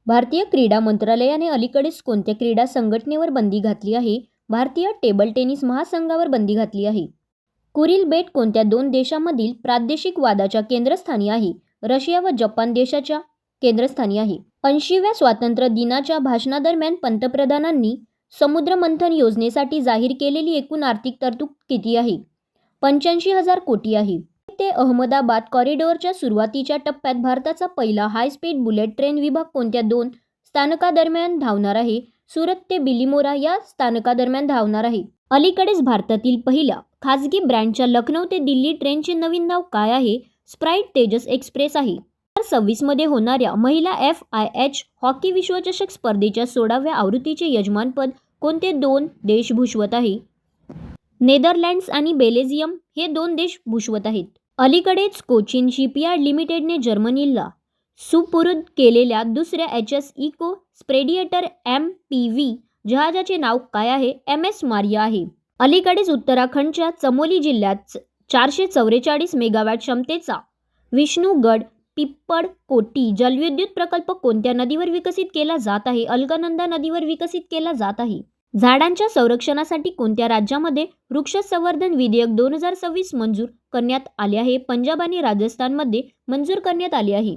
भारतीय क्रीडा मंत्रालयाने अलीकडेच कोणत्या क्रीडा संघटनेवर बंदी घातली आहे? भारतीय टेबल टेनिस महासंघावर बंदी घातली आहे. कुरिल बेट कोणत्या दोन देशांमधील प्रादेशिक वादाच्या केंद्रस्थानी आहे? रशिया व जपान देशाच्या केंद्रस्थानी आहे. 80व्या स्वातंत्र्य दिनाच्या भाषणादरम्यान पंतप्रधानांनी समुद्रमंथन योजनेसाठी जाहीर केलेली एकूण आर्थिक तरतूद किती आहे? 85,000 कोटी आहे. ते अहमदाबाद कॉरिडॉरच्या सुरुवातीच्या टप्प्यात भारताचा पहिला हाय स्पीड बुलेट ट्रेन विभाग कोणत्या दोन स्थानकादरम्यान धावणार आहे? सुरत ते बिलीमोरा या स्थानकादरम्यान धावणार आहे. अलीकडेच भारतातील पहिल्या खासगी ब्रँडच्या लखनौ ते दिल्ली ट्रेनचे नवीन नाव काय आहे? स्प्राइट तेजस एक्सप्रेस आहे. 2026 मध्ये होणाऱ्या महिला FIH हॉकी विश्वचषक स्पर्धेच्या 16व्या आवृत्तीचे यजमानपद कोणते दोन देश भूषवत आहे? नेदरलँड्स आणि बेल्जियम हे दोन देश भूषवत आहेत. अलीकडेच कोचिन शिपयार्ड लिमिटेडने जर्मनीला सुपूर्द केलेल्या दुसऱ्या HS इको स्प्रेडिएटर MPV जहाजाचे नाव काय आहे? MS मारिया आहे. अलीकडेच उत्तराखंडच्या चमोली जिल्ह्यात 444 मेगावॅट क्षमतेचा विष्णुगड पिप्पळकोटी जलविद्युत प्रकल्प कोणत्या नदीवर विकसित केला जात आहे? अलकनंदा नदीवर विकसित केला जात आहे. झाडांच्या संरक्षणासाठी कोणत्या राज्यामध्ये वृक्ष संवर्धन विधेयक 2026 मंजूर करण्यात आले आहे? पंजाब आणि राजस्थानमध्ये मंजूर करण्यात आले आहे.